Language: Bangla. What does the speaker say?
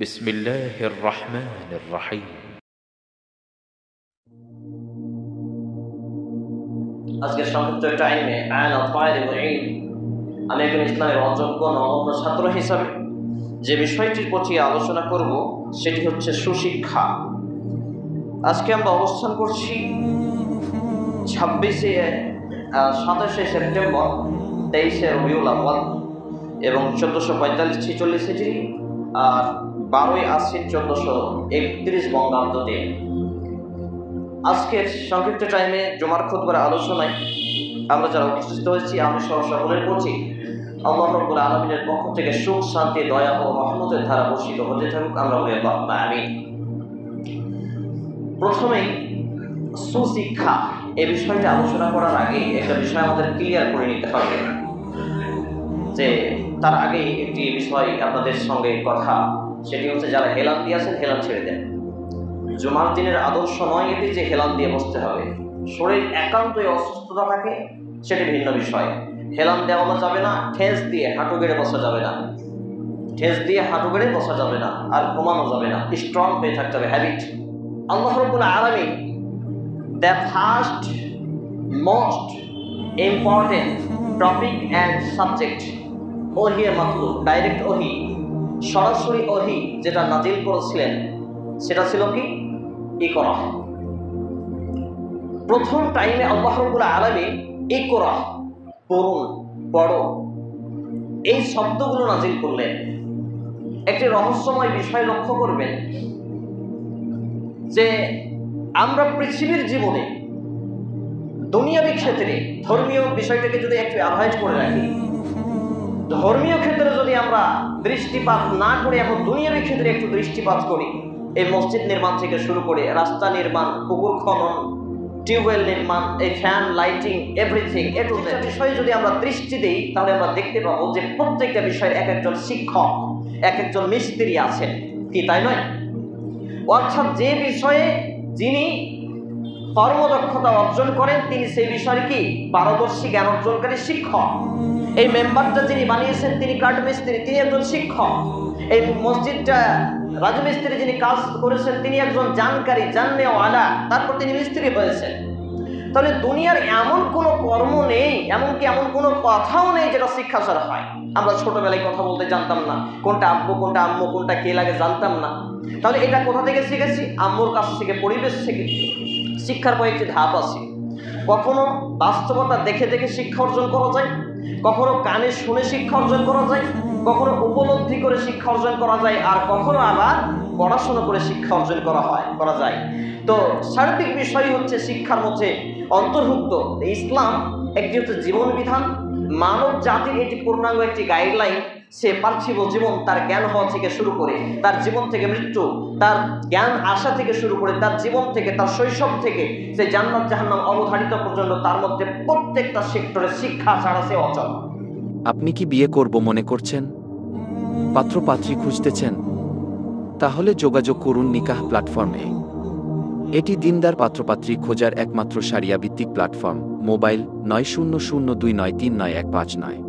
بسم الله الرحمن الرحيم আজকের সংক্ষিপ্ত টাইমে আইন আল-ফায়দ এবং ইলম আমি একজন ইসলামের অযোগ্য নগণ্য ছাত্র হিসাবে যে বিষয়টির প্রতি আলোচনা করব সেটি হচ্ছে সুশিক্ষা। আজকে আমরা অবস্থান করছি 27শে সেপ্টেম্বর, 23শে রবিউল আউয়াল এবং 1445-46 হিজরি আর 12ই আশ্বিন 1431 বঙ্গাব্দতে। আজকের সংক্ষিপ্ত টাইমে জুমার খুতবার আলোচনায় আমরা যারা উপস্থিত হয়েছি, আমি সকলের প্রতি আল্লাহ রাব্বুল আলামিনের পক্ষ থেকে সুখ, শান্তি, দয়া ও রহমতের ধারা বর্ষিত হতে থাকুক। আমরা বলি আল্লাহুম্মা আমিন। প্রথমেই সুশিক্ষা এই বিষয়টা আলোচনা করার আগে একটা বিষয় আমাদের ক্লিয়ার করে নিতে হবে, যে তার আগে একটি বিষয় আপনাদের সঙ্গে কথা, সেটি হচ্ছে যারা হেলান দিয়ে আছেন হেলান ছেড়ে দেন। জুমার দিনের আদর্শ নয় এটি যে হেলান দিয়ে বসতে হবে। শরীর একান্তই অসুস্থতা থাকে সেটি ভিন্ন বিষয়। হেলান দেওয়া যাবে না, ঠেস দিয়ে হাঁটু গেড়ে বসা যাবে না, ঠেস দিয়ে হাঁটু গেড়ে বসা যাবে না, আর ঘুমানো যাবে না, স্ট্রং হয়ে থাকতে হবে, হ্যাবিট। আল্লাহ রাব্বুল আলামিন the first most important topic and subject ওহি মাতলুব, ডাইরেক্ট ওহি, সরাসরি ওহি যেটা নাজিল করেছিলেন সেটা ছিল কি? ইকরা। প্রথম টাইমে আল্লাহ রাব্বুল আলামিন ইকরা, পড়ুন, পড়ো, এই শব্দগুলো নাজিল করলেন। একটি রহস্যময় বিষয় লক্ষ্য করবেন যে আমরা পৃথিবীর জীবনে দুনিয়াবী ক্ষেত্রে ধর্মীয় বিষয়টাকে যদি একটু অ্যাভয়েড করে রাখি, ধর্মীয় ক্ষেত্রে যদি আমরা দৃষ্টিপাত না করে এখন দুনিয়াবী ক্ষেত্রে একটু দৃষ্টিপাত করি, এই মসজিদ নির্মাণ থেকে শুরু করে রাস্তা নির্মাণ, পুকুর খনন, টিউবওয়েল নির্মাণ, এই fan, lighting, everything A to Z বিষয়ে যদি আমরা দৃষ্টি দিই, তাহলে আমরা দেখতে পাবো যে প্রত্যেকটা বিষয়ের এক একজন শিক্ষক, এক একজন মিস্ত্রি আছেন, কি তাই নয়? অর্থাৎ যে বিষয়ে যিনি কর্মদক্ষতা অর্জন করেন তিনি সেই বিষয়ে কি পারদর্শী, জ্ঞান অর্জনকারী শিক্ষক। এই মেম্বারটা যিনি বানিয়েছেন তিনি কাঠ মিস্ত্রি, তিনি একজন শিক্ষক। এই মসজিদটা রাজমিস্ত্রি যিনি কাজ করেছেন তিনি একজন জানকারী, জাননেওয়ালা, তারপর তিনি মিস্ত্রি হয়েছেন। তাহলে দুনিয়ার এমন কোনো কর্ম নেই, এমনকি এমন কোনো কথাও নেই যেটা শিক্ষা ছাড়া হয়। আমরা ছোটবেলায় কথা বলতে জানতাম না, কোনটা আব্বু কোনটা আম্মু কোনটা কে লাগে জানতাম না। তাহলে এটা কোথা থেকে শিখেছি? আম্মুর কাছ থেকে, পরিবেশ থেকে। শিক্ষার কয়েকটি ধাপ আছে। কখনো বাস্তবতা দেখে দেখে শিক্ষা অর্জন করা যায়, কখনো কানে শুনে শিক্ষা অর্জন করা যায়, কখনো উপলব্ধি করে শিক্ষা অর্জন করা যায়, আর কখনো আবার পড়াশোনা করে শিক্ষা অর্জন করা যায়। তো সার্বিক বিষয় হচ্ছে শিক্ষার মধ্যে অন্তর্ভুক্ত ইসলাম একটি হচ্ছে জীবন বিধান, মানব জাতির এটি পূর্ণাঙ্গ একটি গাইডলাইন। সে পার্থিব জীবন, তার জ্ঞান হওয়া থেকে শুরু করে তার জীবন থেকে মৃত্যু, তার জ্ঞান আসা থেকে শুরু করে তার জীবন থেকে, তার শৈশব থেকে সে জান্নাত জাহান্নাম অবধারিত পর্যন্ত, তার মধ্যে প্রত্যেকটা সেক্টরে শিক্ষা ছাড়া সে অচল। আপনি কি বিয়ে করব মনে করছেন? পাত্রপাত্রী খুঁজতেছেন? তাহলে যোগাযোগ করুন নিকাহ প্ল্যাটফর্মে। এটি দিনদার পাত্রপাত্রী খোঁজার একমাত্র শারিয়া ভিত্তিক প্ল্যাটফর্ম। মোবাইল 9002939159।